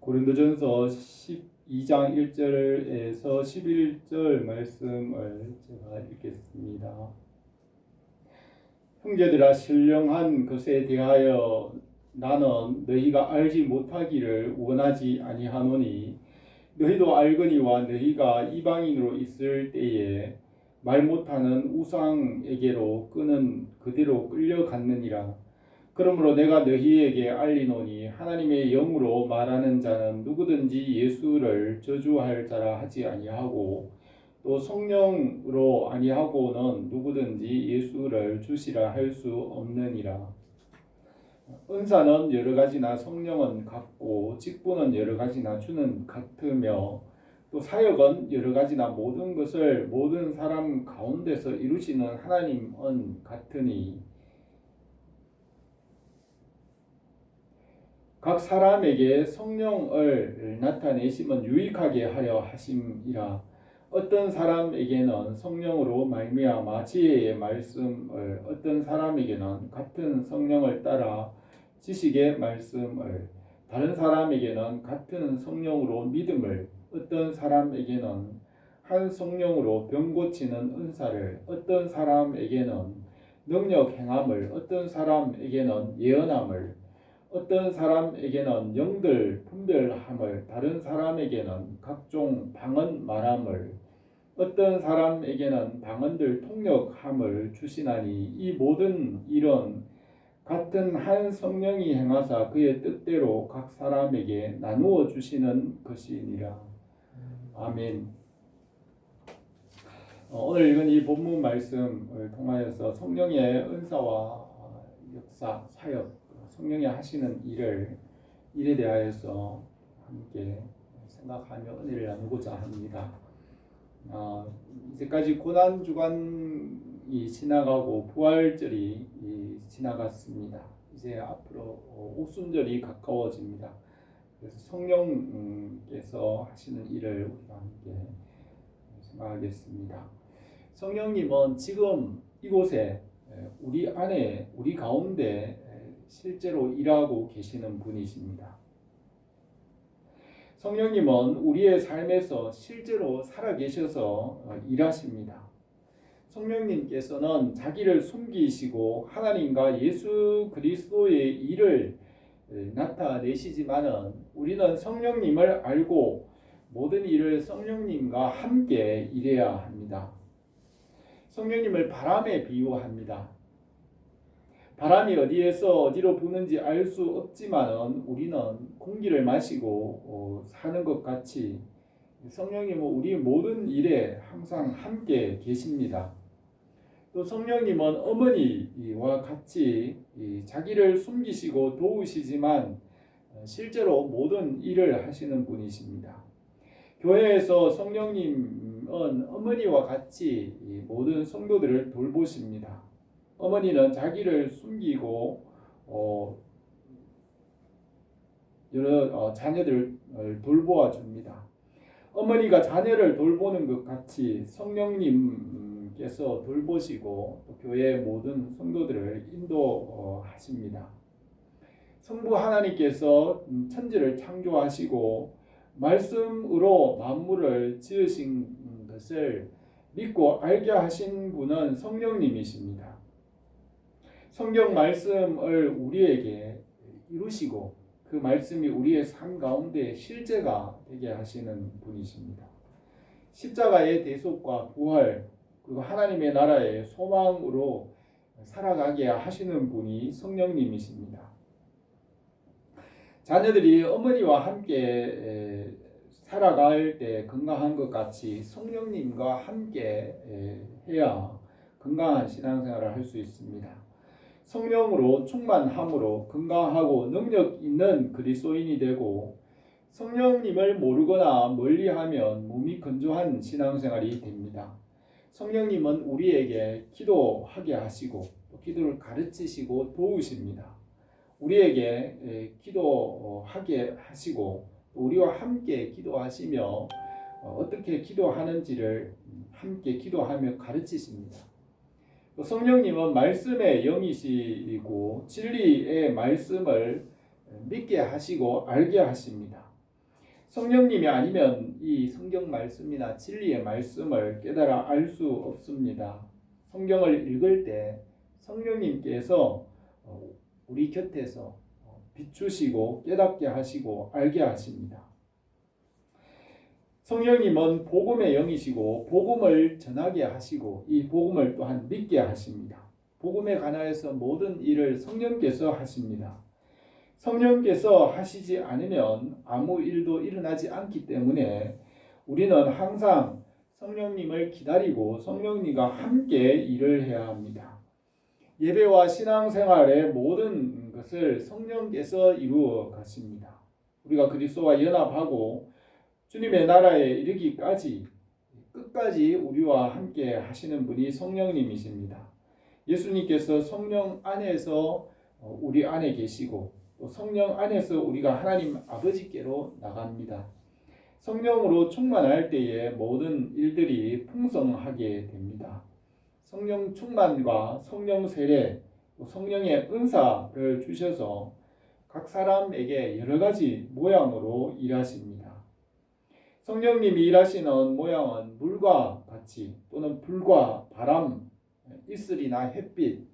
고린도전서 12장 1절에서 11절 말씀을 제가 읽겠습니다. 형제들아, 신령한 것에 대하여 나는 너희가 알지 못하기를 원하지 아니하노니 너희도 알거니와 너희가 이방인으로 있을 때에 말 못하는 우상에게로 끄는 그대로 끌려갔느니라. 그러므로 내가 너희에게 알리노니 하나님의 영으로 말하는 자는 누구든지 예수를 저주할 자라 하지 아니하고 또 성령으로 아니하고는 누구든지 예수를 주시라 할 수 없느니라. 은사는 여러 가지나 성령은 같고 직분은 여러 가지나 주는 같으며 또 사역은 여러 가지나 모든 것을 모든 사람 가운데서 이루시는 하나님은 같으니 각 사람에게 성령을 나타내심은 유익하게 하려 하심이라. 어떤 사람에게는 성령으로 말미암아 지혜의 말씀을, 어떤 사람에게는 같은 성령을 따라 지식의 말씀을, 다른 사람에게는 같은 성령으로 믿음을, 어떤 사람에게는 한 성령으로 병 고치는 은사를, 어떤 사람에게는 능력 행함을, 어떤 사람에게는 예언함을, 어떤 사람에게는 영들 분별함을, 다른 사람에게는 각종 방언 말함을, 어떤 사람에게는 방언들 통역함을 주시나니 이 모든 일은 같은 한 성령이 행하사 그의 뜻대로 각 사람에게 나누어 주시는 것이니라. 아멘. 오늘 읽은 이 본문 말씀을 통하여서 성령의 은사와 역사, 사역, 성령이 하시는 일에 대하여서 함께 생각하며 은혜를 나누고자 합니다. 이제까지 고난주간이 지나가고 부활절이 지나갔습니다. 이제 앞으로 오순절이 가까워집니다. 그래서 성령께서 하시는 일을 우리가 함께 생각하겠습니다. 성령님은 지금 이곳에 우리 안에, 우리 가운데 실제로 일하고 계시는 분이십니다. 성령님은 우리의 삶에서 실제로 살아계셔서 일하십니다. 성령님께서는 자기를 숨기시고 하나님과 예수 그리스도의 일을 나타내시지만은 우리는 성령님을 알고 모든 일을 성령님과 함께 일해야 합니다. 성령님을 바람에 비유합니다. 바람이 어디로 부는지 알 수 없지만은 우리는 공기를 마시고 사는 것 같이 성령님은 우리 모든 일에 항상 함께 계십니다. 또 성령님은 어머니와 같이 자기를 숨기시고 도우시지만 실제로 모든 일을 하시는 분이십니다. 교회에서 성령님은 어머니와 같이 모든 성도들을 돌보십니다. 어머니는 자기를 숨기고 여러 자녀들을 돌보아 줍니다. 어머니가 자녀를 돌보는 것 같이 성령님께서 돌보시고 또 교회의 모든 성도들을 인도하십니다. 성부 하나님께서 천지를 창조하시고 말씀으로 만물을 지으신 것을 믿고 알게 하신 분은 성령님이십니다. 성경 말씀을 우리에게 이루시고 그 말씀이 우리의 삶 가운데 실제가 되게 하시는 분이십니다. 십자가의 대속과 부활 그리고 하나님의 나라의 소망으로 살아가게 하시는 분이 성령님이십니다. 자녀들이 어머니와 함께 살아갈 때 건강한 것 같이 성령님과 함께 해야 건강한 신앙생활을 할 수 있습니다. 성령으로 충만함으로 건강하고 능력 있는 그리스도인이 되고 성령님을 모르거나 멀리하면 몸이 건조한 신앙생활이 됩니다. 성령님은 우리에게 기도하게 하시고 또 기도를 가르치시고 도우십니다. 우리에게 기도하게 하시고 우리와 함께 기도하시며 어떻게 기도하는지를 함께 기도하며 가르치십니다. 성령님은 말씀의 영이시고 진리의 말씀을 믿게 하시고 알게 하십니다. 성령님이 아니면 이 성경 말씀이나 진리의 말씀을 깨달아 알 수 없습니다. 성경을 읽을 때 성령님께서 우리 곁에서 비추시고 깨닫게 하시고 알게 하십니다. 성령님은 복음의 영이시고 복음을 전하게 하시고 이 복음을 또한 믿게 하십니다. 복음에 관하여서 모든 일을 성령께서 하십니다. 성령께서 하시지 않으면 아무 일도 일어나지 않기 때문에 우리는 항상 성령님을 기다리고 성령님과 함께 일을 해야 합니다. 예배와 신앙생활의 모든 것을 성령께서 이루어 가십니다. 우리가 그리스도와 연합하고 주님의 나라에 이르기까지 끝까지 우리와 함께 하시는 분이 성령님이십니다. 예수님께서 성령 안에서 우리 안에 계시고 또 성령 안에서 우리가 하나님 아버지께로 나갑니다. 성령으로 충만할 때에 모든 일들이 풍성하게 됩니다. 성령 충만과 성령 세례, 또 성령의 은사를 주셔서 각 사람에게 여러 가지 모양으로 일하십니다. 성령님이 일하시는 모양은 물과 같이 또는 불과 바람, 이슬이나 햇빛,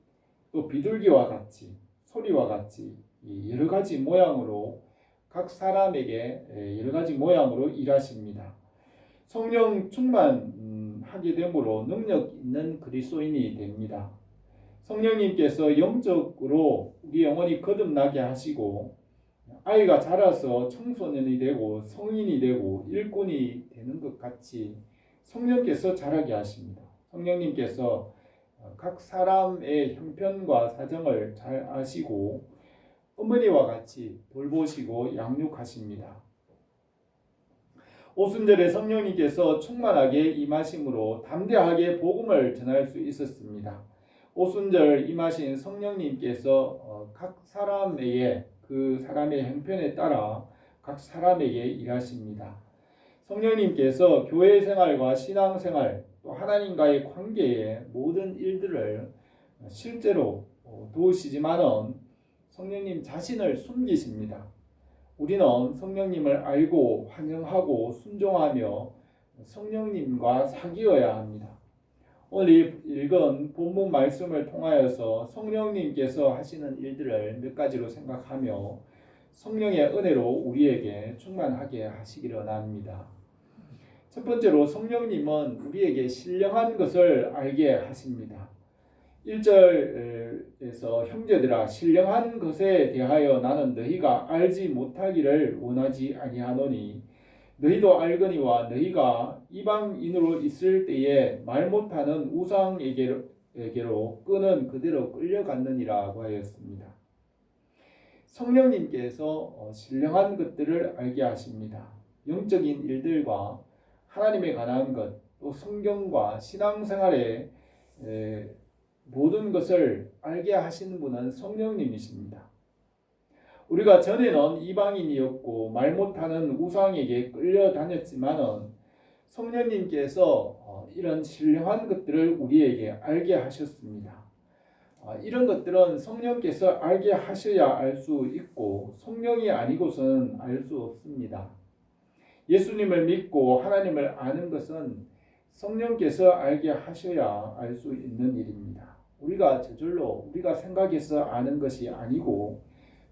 또 비둘기와 같이 소리와 같이 여러 가지 모양으로 각 사람에게 여러 가지 모양으로 일하십니다. 성령 충만하게 됨으로 능력 있는 그리스도인이 됩니다. 성령님께서 영적으로 우리 영혼이 거듭나게 하시고 아이가 자라서 청소년이 되고 성인이 되고 일꾼이 되는 것 같이 성령께서 자라게 하십니다. 성령님께서 각 사람의 형편과 사정을 잘 아시고 어머니와 같이 돌보시고 양육하십니다. 오순절에 성령님께서 충만하게 임하심으로 담대하게 복음을 전할 수 있었습니다. 오순절 임하신 성령님께서 각 사람에게 그 사람의 형편에 따라 각 사람에게 일하십니다. 성령님께서 교회 생활과 신앙 생활 또 하나님과의 관계의 모든 일들을 실제로 도우시지만은 성령님 자신을 숨기십니다. 우리는 성령님을 알고 환영하고 순종하며 성령님과 사귀어야 합니다. 오늘 읽은 본문 말씀을 통하여서 성령님께서 하시는 일들을 몇 가지로 생각하며 성령의 은혜로 우리에게 충만하게 하시기를 원합니다. 첫 번째로 성령님은 우리에게 신령한 것을 알게 하십니다. 1절에서 형제들아 신령한 것에 대하여 나는 너희가 알지 못하기를 원하지 아니하노니 너희도 알거니와 너희가 이방인으로 있을 때에 말 못하는 우상에게로 끄는 그대로 끌려갔느니라고 하였습니다. 성령님께서 신령한 것들을 알게 하십니다. 영적인 일들과 하나님에 관한 것, 또 성경과 신앙생활의 모든 것을 알게 하시는 분은 성령님이십니다. 우리가 전에는 이방인이었고 말 못하는 우상에게 끌려다녔지만은 성령님께서 이런 신령한 것들을 우리에게 알게 하셨습니다. 이런 것들은 성령께서 알게 하셔야 알 수 있고 성령이 아니고서는 알 수 없습니다. 예수님을 믿고 하나님을 아는 것은 성령께서 알게 하셔야 알 수 있는 일입니다. 우리가 저절로 우리가 생각해서 아는 것이 아니고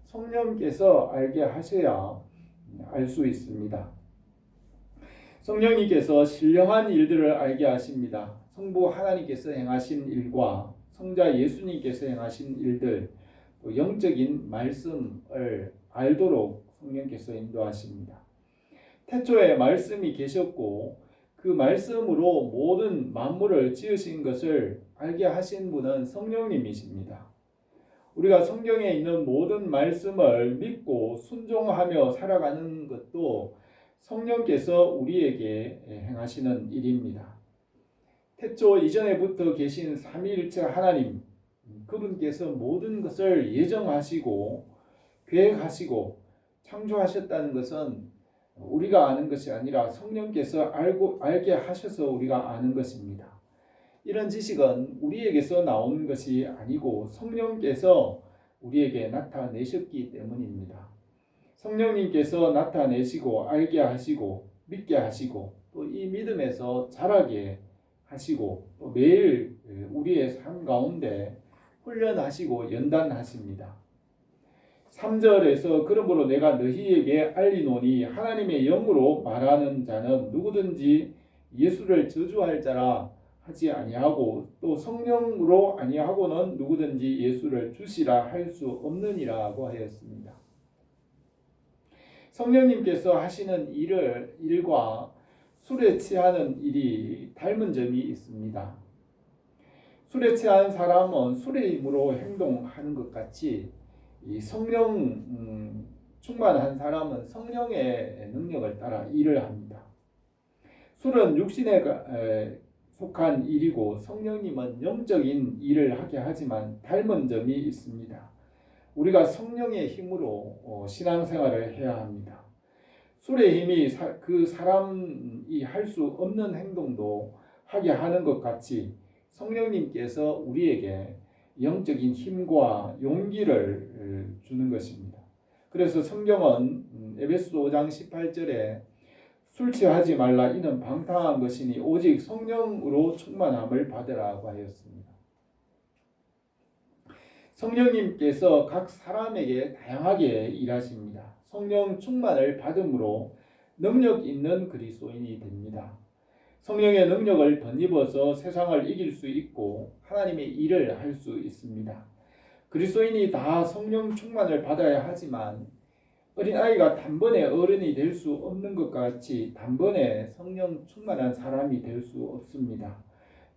성령께서 알게 하셔야 알 수 있습니다. 성령님께서 신령한 일들을 알게 하십니다. 성부 하나님께서 행하신 일과 성자 예수님께서 행하신 일들, 또 영적인 말씀을 알도록 성령께서 인도하십니다. 태초에 말씀이 계셨고 그 말씀으로 모든 만물을 지으신 것을 알게 하신 분은 성령님이십니다. 우리가 성경에 있는 모든 말씀을 믿고 순종하며 살아가는 것도 성령께서 우리에게 행하시는 일입니다. 태초 이전에부터 계신 삼위일체 하나님, 그분께서 모든 것을 예정하시고 계획하시고 창조하셨다는 것은 우리가 아는 것이 아니라 성령께서 알게 하셔서 우리가 아는 것입니다. 이런 지식은 우리에게서 나온 것이 아니고 성령께서 우리에게 나타내셨기 때문입니다. 성령님께서 나타내시고 알게 하시고 믿게 하시고 또 이 믿음에서 자라게 하시고 또 매일 우리의 삶 가운데 훈련하시고 연단하십니다. 3절에서 그러므로 내가 너희에게 알리노니 하나님의 영으로 말하는 자는 누구든지 예수를 저주할 자라 하지 아니하고 또 성령으로 아니하고는 누구든지 예수를 주시라 할 수 없느니라고 하였습니다. 성령님께서 하시는 일과 술에 취하는 일이 닮은 점이 있습니다. 술에 취한 사람은 술의 힘으로 행동하는 것 같이 이 성령 충만한 사람은 성령의 능력을 따라 일을 합니다. 술은 육신에 속한 일이고 성령님은 영적인 일을 하게 하지만 닮은 점이 있습니다. 우리가 성령의 힘으로 신앙생활을 해야 합니다. 술의 힘이 그 사람이 할 수 없는 행동도 하게 하는 것 같이 성령님께서 우리에게 영적인 힘과 용기를 주는 것입니다. 그래서 성경은 에베소서 5장 18절에 술 취하지 말라 이는 방탕한 것이니 오직 성령으로 충만함을 받으라고 하였습니다. 성령님께서 각 사람에게 다양하게 일하십니다. 성령 충만을 받음으로 능력 있는 그리스도인이 됩니다. 성령의 능력을 덧입어서 세상을 이길 수 있고 하나님의 일을 할 수 있습니다. 그리스도인이 다 성령 충만을 받아야 하지만 어린아이가 단번에 어른이 될 수 없는 것 같이 단번에 성령 충만한 사람이 될 수 없습니다.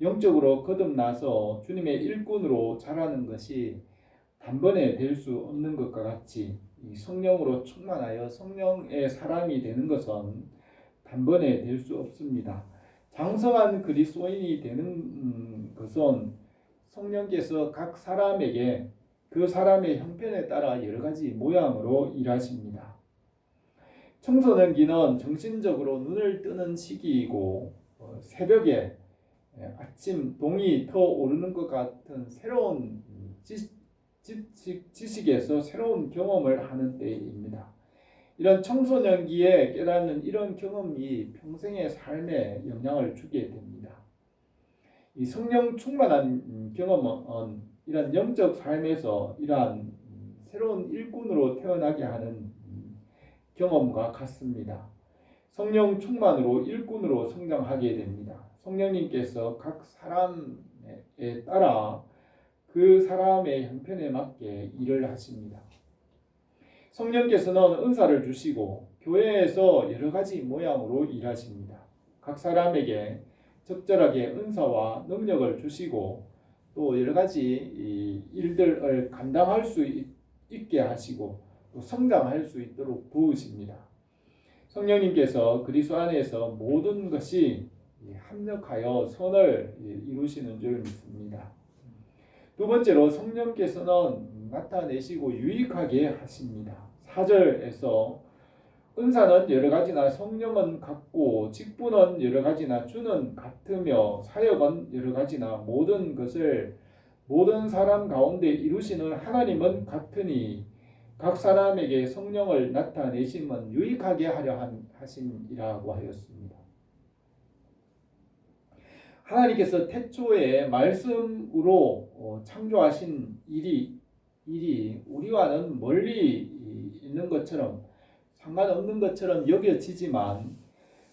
영적으로 거듭나서 주님의 일꾼으로 자라는 것이 단번에 될 수 없는 것과 같이 성령으로 충만하여 성령의 사람이 되는 것은 단번에 될 수 없습니다. 장성한 그리스도인이 되는 것은 성령께서 각 사람에게 그 사람의 형편에 따라 여러 가지 모양으로 일하십니다. 청소년기는 정신적으로 눈을 뜨는 시기이고 새벽에 아침 동이 터오르는 것 같은 새로운 지식에서 새로운 경험을 하는 때입니다. 이런 청소년기에 깨닫는 이런 경험이 평생의 삶에 영향을 주게 됩니다. 이 성령 충만한 경험은 이런 영적 삶에서 이러한 새로운 일꾼으로 태어나게 하는 경험과 같습니다. 성령 충만으로 일꾼으로 성장하게 됩니다. 성령님께서 각 사람에 따라 그 사람의 형편에 맞게 일을 하십니다. 성령께서는 은사를 주시고 교회에서 여러 가지 모양으로 일하십니다. 각 사람에게 적절하게 은사와 능력을 주시고 또 여러 가지 일들을 감당할 수 있게 하시고 또 성장할 수 있도록 도우십니다. 성령님께서 그리스도 안에서 모든 것이 합력하여 선을 이루시는 줄 믿습니다. 두 번째로 성령께서는 나타내시고 유익하게 하십니다. 4절에서 은사는 여러 가지나 성령은 같고 직분은 여러 가지나 주는 같으며 사역은 여러 가지나 모든 것을 모든 사람 가운데 이루시는 하나님은 같으니 각 사람에게 성령을 나타내심은 유익하게 하려 하심이라고 하였습니다. 하나님께서 태초에 말씀으로 창조하신 일이 우리와는 멀리 있는 것처럼 상관없는 것처럼 여겨지지만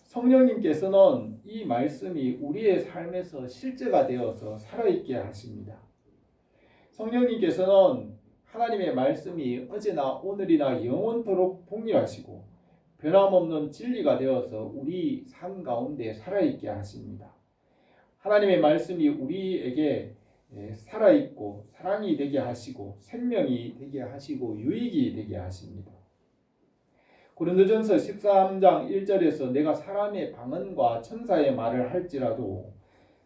성령님께서는 이 말씀이 우리의 삶에서 실제가 되어서 살아있게 하십니다. 성령님께서는 하나님의 말씀이 어제나 오늘이나 영원토록 동일하시고 변함없는 진리가 되어서 우리 삶 가운데 살아있게 하십니다. 하나님의 말씀이 우리에게 살아있고 사랑이 되게 하시고 생명이 되게 하시고 유익이 되게 하십니다. 고린도전서 13장 1절에서 내가 사람의 방언과 천사의 말을 할지라도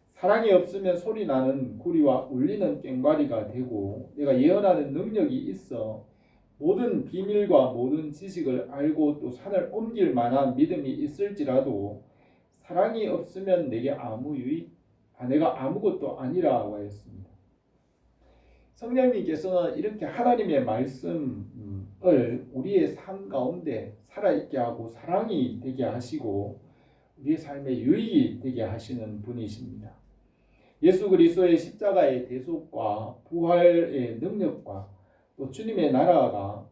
사랑이 없으면 소리나는 구리와 울리는 꽹과리가 되고 내가 예언하는 능력이 있어 모든 비밀과 모든 지식을 알고 또 산을 옮길 만한 믿음이 있을지라도 사랑이 없으면 내가 아무것도 아니라고 하였습니다. 성령님께서는 이렇게 하나님의 말씀 우리의 삶 가운데 살아있게 하고 사랑이 되게 하시고 우리의 삶에 유익이 되게 하시는 분이십니다. 예수 그리스도의 십자가의 대속과 부활의 능력과 또 주님의 나라가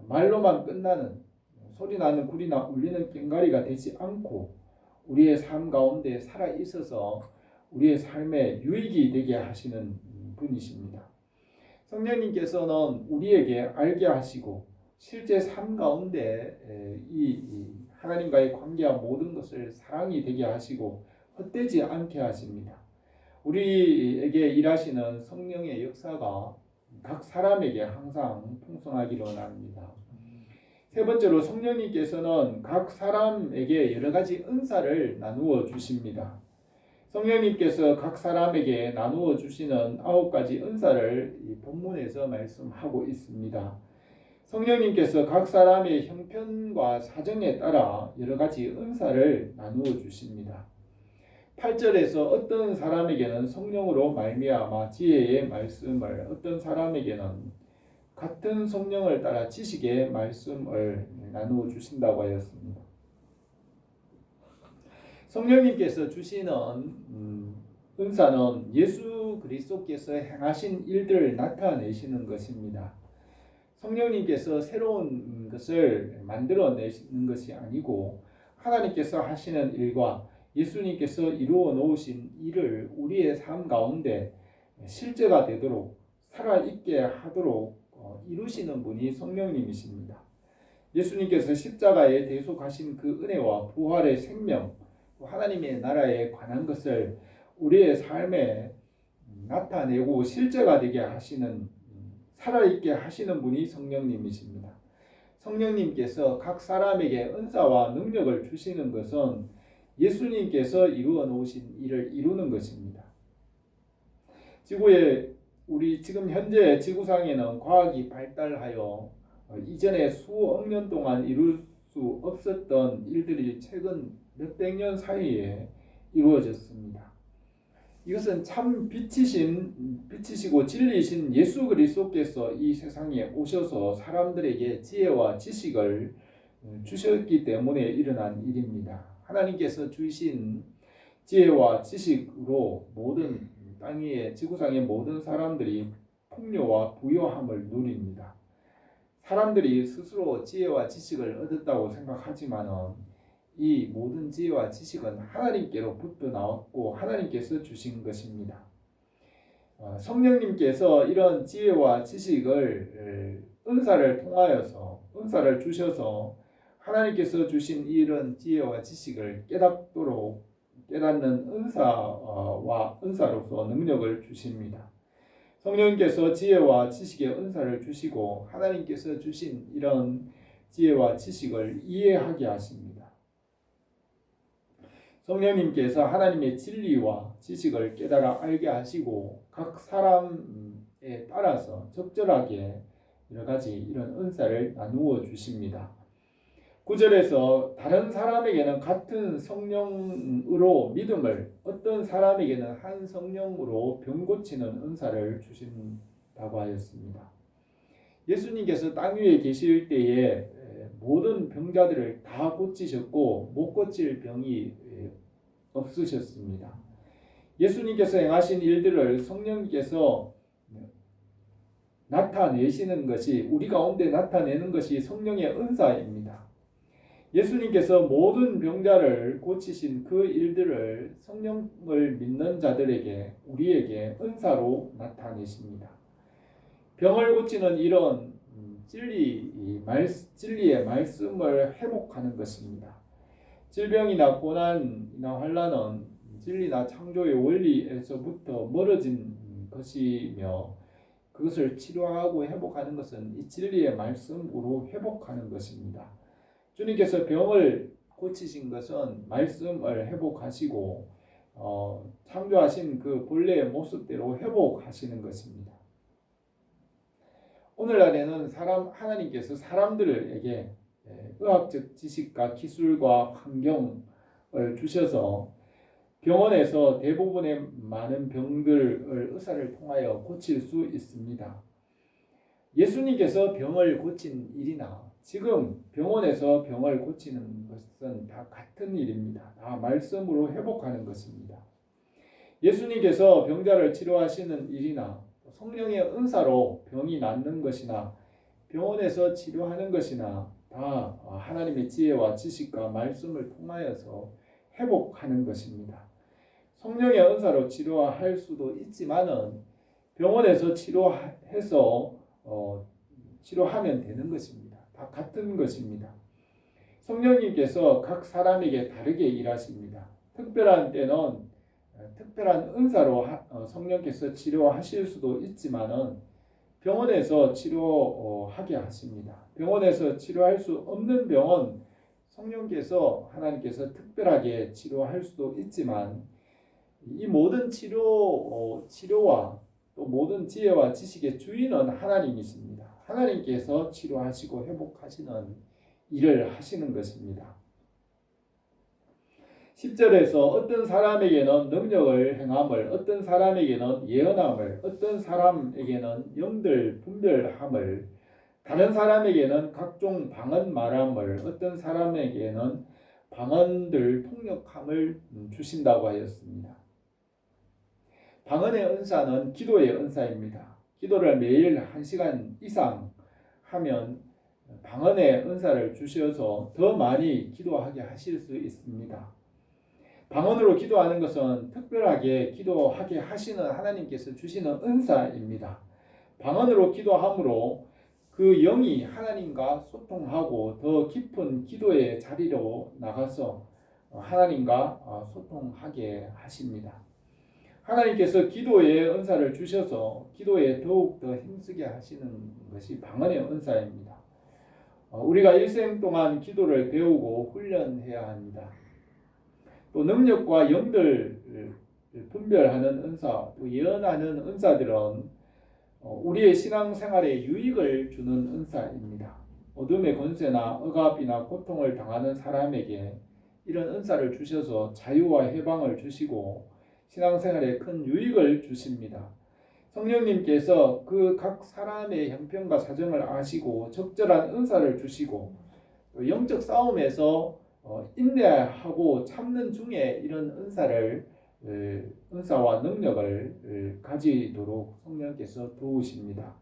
말로만 끝나는 소리나는 굴이나 울리는 꽹과리가 되지 않고 우리의 삶 가운데 살아있어서 우리의 삶에 유익이 되게 하시는 분이십니다. 성령님께서는 우리에게 알게 하시고 실제 삶 가운데 이 하나님과의 관계와 모든 것을 사랑이 되게 하시고 헛되지 않게 하십니다. 우리에게 일하시는 성령의 역사가 각 사람에게 항상 풍성하기를 원합니다. 세 번째로 성령님께서는 각 사람에게 여러 가지 은사를 나누어 주십니다. 성령님께서 각 사람에게 나누어 주시는 9가지 은사를 이 본문에서 말씀하고 있습니다. 성령님께서 각 사람의 형편과 사정에 따라 여러 가지 은사를 나누어 주십니다. 8절에서 어떤 사람에게는 성령으로 말미암아 지혜의 말씀을, 어떤 사람에게는 같은 성령을 따라 지식의 말씀을 나누어 주신다고 하였습니다. 성령님께서 주시는 은사는 예수 그리스도께서 행하신 일들을 나타내시는 것입니다. 성령님께서 새로운 것을 만들어내시는 것이 아니고 하나님께서 하시는 일과 예수님께서 이루어 놓으신 일을 우리의 삶 가운데 실제가 되도록 살아있게 하도록 이루시는 분이 성령님이십니다. 예수님께서 십자가에 대속하신 그 은혜와 부활의 생명, 하나님의 나라에 관한 것을 우리의 삶에 나타내고 실제가 되게 하시는, 살아있게 하시는 분이 성령님이십니다. 성령님께서 각 사람에게 은사와 능력을 주시는 것은 예수님께서 이루어 놓으신 일을 이루는 것입니다. 지구에 우리 지금 현재 지구상에는 과학이 발달하여 이전에 수억 년 동안 이룰 수 없었던 일들이 최근 몇백 년 사이에 이루어졌습니다. 이것은 참 빛이시고 진리이신 예수 그리스도께서 이 세상에 오셔서 사람들에게 지혜와 지식을 주셨기 때문에 일어난 일입니다. 하나님께서 주신 지혜와 지식으로 모든 땅 위에 지구상의 모든 사람들이 풍요와 부요함을 누립니다. 사람들이 스스로 지혜와 지식을 얻었다고 생각하지만은 이 모든 지혜와 지식은 하나님께로부터 나왔고 하나님께서 주신 것입니다. 성령님께서 이런 지혜와 지식을 은사를 통하여서 은사를 주셔서 하나님께서 주신 이런 지혜와 지식을 깨닫는 은사로서 능력을 주십니다. 성령님께서 지혜와 지식의 은사를 주시고 하나님께서 주신 이런 지혜와 지식을 이해하게 하십니다. 성령님께서 하나님의 진리와 지식을 깨달아 알게 하시고 각 사람에 따라서 적절하게 여러 가지 이런 은사를 나누어 주십니다. 9절에서 다른 사람에게는 같은 성령으로 믿음을, 어떤 사람에게는 한 성령으로 병 고치는 은사를 주신다고 하였습니다. 예수님께서 땅 위에 계실 때에 모든 병자들을 다 고치셨고 못 고칠 병이 없으셨습니다. 예수님께서 행하신 일들을 성령께서 나타내시는 것이, 우리 가운데 나타내는 것이 성령의 은사입니다. 예수님께서 모든 병자를 고치신 그 일들을 성령을 믿는 자들에게, 우리에게 은사로 나타내십니다. 병을 고치는 일은 진리의 말씀을 회복하는 것입니다. 질병이나 고난이나 환난은 진리나 창조의 원리에서부터 멀어진 것이며 그것을 치료하고 회복하는 것은 이 진리의 말씀으로 회복하는 것입니다. 주님께서 병을 고치신 것은 말씀을 회복하시고 창조하신 그 본래의 모습대로 회복하시는 것입니다. 오늘날에는 하나님께서 사람들에게 의학적 지식과 기술과 환경을 주셔서 병원에서 대부분의 많은 병들을 의사를 통하여 고칠 수 있습니다. 예수님께서 병을 고친 일이나 지금 병원에서 병을 고치는 것은 다 같은 일입니다. 다 말씀으로 회복하는 것입니다. 예수님께서 병자를 치료하시는 일이나 성령의 은사로 병이 낫는 것이나 병원에서 치료하는 것이나 다 하나님의 지혜와 지식과 말씀을 통하여서 회복하는 것입니다. 성령의 은사로 치료할 수도 있지만은 병원에서 치료해서 치료하면 되는 것입니다. 다 같은 것입니다. 성령님께서 각 사람에게 다르게 일하십니다. 특별한 때는 특별한 은사로 성령께서 치료하실 수도 있지만은 병원에서 치료하게 하십니다. 병원에서 치료할 수 없는 병은 성령께서 하나님께서 특별하게 치료할 수도 있지만 이 모든 치료와 또 모든 지혜와 지식의 주인은 하나님이십니다. 하나님께서 치료하시고 회복하시는 일을 하시는 것입니다. 10절에서 어떤 사람에게는 능력을 행함을, 어떤 사람에게는 예언함을, 어떤 사람에게는 영들 분별함을, 다른 사람에게는 각종 방언 말함을, 어떤 사람에게는 방언들 통역함을 주신다고 하였습니다. 방언의 은사는 기도의 은사입니다. 기도를 매일 1시간 이상 하면 방언의 은사를 주셔서 더 많이 기도하게 하실 수 있습니다. 방언으로 기도하는 것은 특별하게 기도하게 하시는 하나님께서 주시는 은사입니다. 방언으로 기도함으로 그 영이 하나님과 소통하고 더 깊은 기도의 자리로 나가서 하나님과 소통하게 하십니다. 하나님께서 기도의 은사를 주셔서 기도에 더욱 더 힘쓰게 하시는 것이 방언의 은사입니다. 우리가 일생 동안 기도를 배우고 훈련해야 합니다. 또 능력과 영들 분별하는 은사, 또 예언하는 은사들은 우리의 신앙생활에 유익을 주는 은사입니다. 어둠의 권세나 억압이나 고통을 당하는 사람에게 이런 은사를 주셔서 자유와 해방을 주시고 신앙생활에 큰 유익을 주십니다. 성령님께서 그 각 사람의 형편과 사정을 아시고 적절한 은사를 주시고 또 영적 싸움에서 인내하고 참는 중에 이런 은사와 능력을 가지도록 성령께서 도우십니다.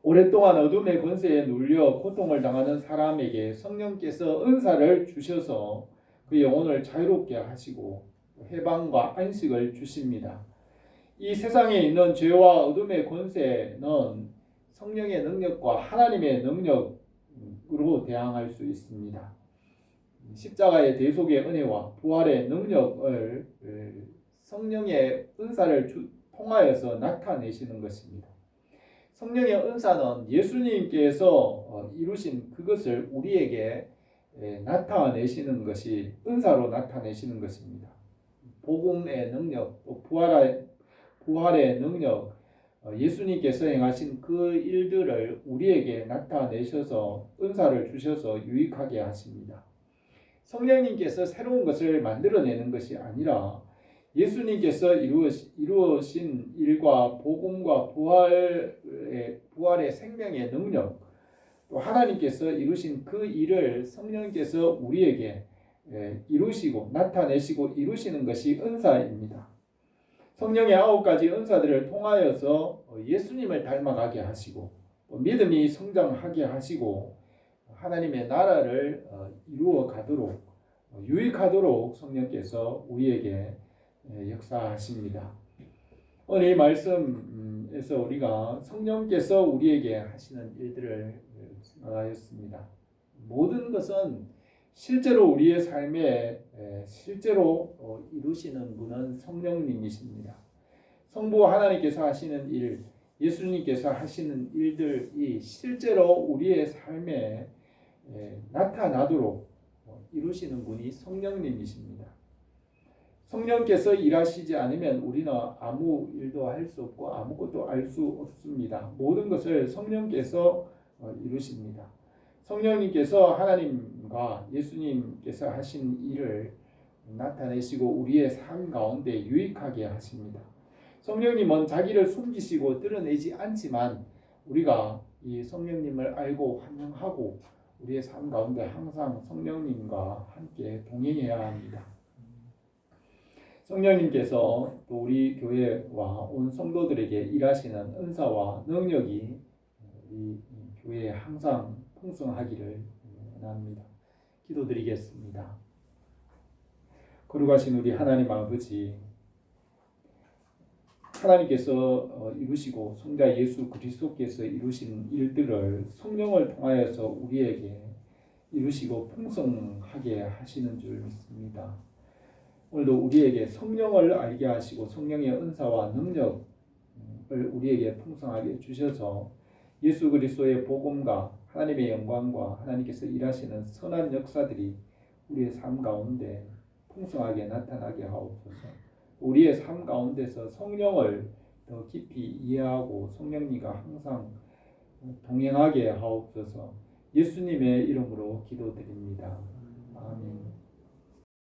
오랫동안 어둠의 권세에 눌려 고통을 당하는 사람에게 성령께서 은사를 주셔서 그 영혼을 자유롭게 하시고 해방과 안식을 주십니다. 이 세상에 있는 죄와 어둠의 권세는 성령의 능력과 하나님의 능력으로 대항할 수 있습니다. 십자가의 대속의 은혜와 부활의 능력을 성령의 은사를 통하여서 나타내시는 것입니다. 성령의 은사는 예수님께서 이루신 그것을 우리에게 나타내시는 것이 은사로 나타내시는 것입니다. 복음의 능력, 또 부활의 능력, 예수님께서 행하신 그 일들을 우리에게 나타내셔서 은사를 주셔서 유익하게 하십니다. 성령님께서 새로운 것을 만들어내는 것이 아니라 예수님께서 이루신 일과 복음과 부활의 생명의 능력, 또 하나님께서 이루신 그 일을 성령께서 우리에게 이루시고 나타내시고 이루시는 것이 은사입니다. 성령의 9가지 은사들을 통하여서 예수님을 닮아가게 하시고 믿음이 성장하게 하시고 하나님의 나라를 이루어 가도록 유익하도록 성령께서 우리에게 역사하십니다. 오늘 이 말씀에서 우리가 성령께서 우리에게 하시는 일들을 생각하였습니다. 모든 것은 실제로 우리의 삶에 실제로 이루시는 분은 성령님이십니다. 성부 하나님께서 하시는 일, 예수님께서 하시는 일들이 실제로 우리의 삶에 나타나도록 이루시는 분이 성령님이십니다. 성령께서 일하시지 않으면 우리는 아무 일도 할 수 없고 아무것도 알 수 없습니다. 모든 것을 성령께서 이루십니다. 성령님께서 하나님과 예수님께서 하신 일을 나타내시고 우리의 삶 가운데 유익하게 하십니다. 성령님은 자기를 숨기시고 드러내지 않지만 우리가 이 성령님을 알고 환영하고 우리의 삶 가운데 항상 성령님과 함께 동행해야 합니다. 성령님께서 또 우리 교회와 온 성도들에게 일하시는 은사와 능력이 우리 교회에 항상 풍성하기를 원합니다. 기도드리겠습니다. 거룩하신 우리 하나님 아버지, 하나님께서 이루시고 성자 예수 그리스도께서 이루신 일들을 성령을 통하여서 우리에게 이루시고 풍성하게 하시는 줄 믿습니다. 오늘도 우리에게 성령을 알게 하시고 성령의 은사와 능력을 우리에게 풍성하게 주셔서 예수 그리스도의 복음과 하나님의 영광과 하나님께서 일하시는 선한 역사들이 우리의 삶 가운데 풍성하게 나타나게 하옵소서. 우리의 삶 가운데서 성령을 더 깊이 이해하고 성령님과 항상 동행하게 하옵소서. 예수님의 이름으로 기도드립니다. 아멘.